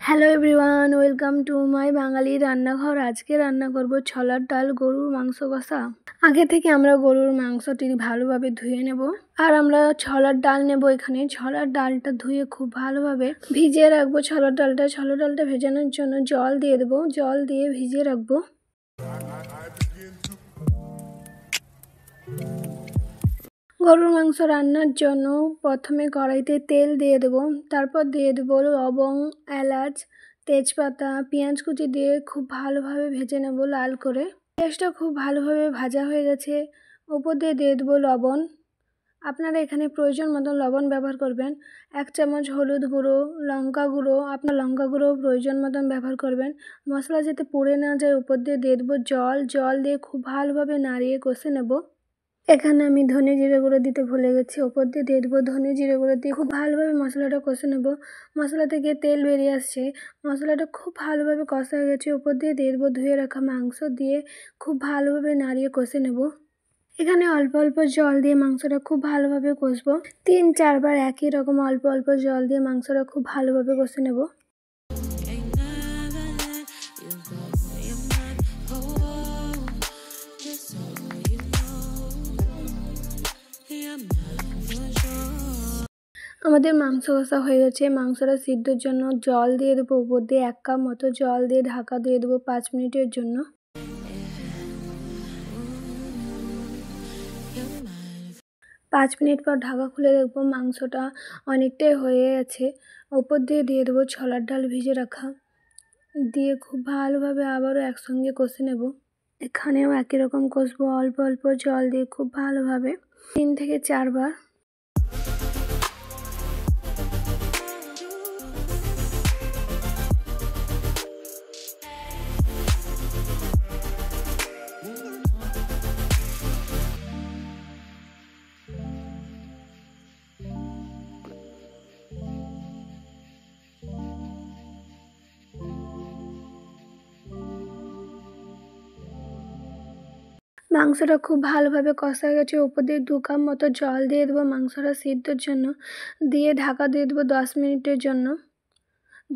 Hello everyone, welcome to my Bangali রান্নাঘর। আজকে রান্না করব ছোলার ডাল, গরুর মাংস কষা। আগে থেকে আমরা গরুর মাংসটি ভালোভাবে ধুয়ে নেব। আর আমরা ছোলার ডাল নেব। এখানে ছোলার ডালটা ধুয়ে খুব ভালোভাবে ভিজিয়ে রাখবো। ছোলার ডালটা ভেজানোর জন্য জল দিয়ে দেবো। জল দিয়ে ভিজিয়ে রাখবো। গরুর মাংস রান্নার জন্য প্রথমে কড়াইতে তেল দিয়ে দেবো। তারপর দিয়ে দেবো লবং, এলাচ, তেজপাতা, পেঁয়াজ কুচি দিয়ে খুব ভালোভাবে ভেজে নেব লাল করে। পেঁয়াজটা খুব ভালোভাবে ভাজা হয়ে গেছে। উপর দিয়ে দেবো লবণ। আপনারা এখানে প্রয়োজন মতো লবণ ব্যবহার করবেন। 1 চামচ হলুদ গুঁড়ো, লঙ্কা গুঁড়ো, আপনার লঙ্কা গুঁড়ো প্রয়োজন মতন ব্যবহার করবেন। মশলা যাতে পুড়ে না যায় উপর দিয়ে দেবো জল দিয়ে খুব ভালোভাবে নাড়িয়ে কষে নেব। এখানে আমি ধনে জিরে গুঁড়ো দিতে ভুলে গেছি। ওপর দিয়ে দেবো ধনে জিরে গুঁড়ো দিয়ে খুব ভালোভাবে মশলাটা কষে নেব। মশলা থেকে তেল বেরিয়ে আসছে। মশলাটা খুব ভালোভাবে কষা হয়ে গেছে। ওপর দিয়ে দেবো ধুয়ে রাখা মাংস দিয়ে খুব ভালোভাবে নাড়িয়ে কষে নেব। এখানে অল্প অল্প জল দিয়ে মাংসটা খুব ভালোভাবে কষবো। 3-4 বার একই রকম অল্প অল্প জল দিয়ে মাংসটা খুব ভালোভাবে কষে নেব। আমাদের মাংস কষা হয়ে গেছে। মাংসটা সিদ্ধর জন্য জল দিয়ে দেবো। উপর দিয়ে 1 কাপ মতো জল দিয়ে ঢাকা দিয়ে দেবো 5 মিনিটের জন্য। 5 মিনিট পর ঢাকা খুলে দেখবো মাংসটা অনেকটাই হয়ে গেছে। উপর দিয়ে দেবো ছোলার ডাল ভিজে রাখা। দিয়ে খুব ভালোভাবে আবারও একসঙ্গে কষে নেব। এখানেও একই রকম কষবো, অল্প অল্প জল দিয়ে খুব ভালোভাবে 3 থেকে 4 বার। মাংসটা খুব ভালোভাবে কষা গেছে। উপর দিয়ে 2 কাপ মতো জল দিয়ে দেবো মাংসটা সিদ্ধর জন্য। দিয়ে ঢাকা দিয়ে দেবো 10 মিনিটের জন্য।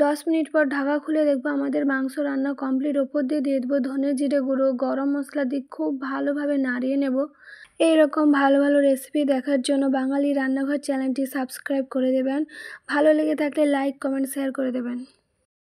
10 মিনিট পর ঢাকা খুলে দেখবো আমাদের মাংস রান্না কমপ্লিট। ওপর দিয়ে দেবো ধনে জিরে গুঁড়ো, গরম মশলা দিয়ে খুব ভালোভাবে নাড়িয়ে নেব। এইরকম ভালো ভালো রেসিপি দেখার জন্য বাঙালি রান্নাঘর চ্যানেলটি সাবস্ক্রাইব করে দেবেন। ভালো লেগে থাকলে লাইক, কমেন্ট, শেয়ার করে দেবেন।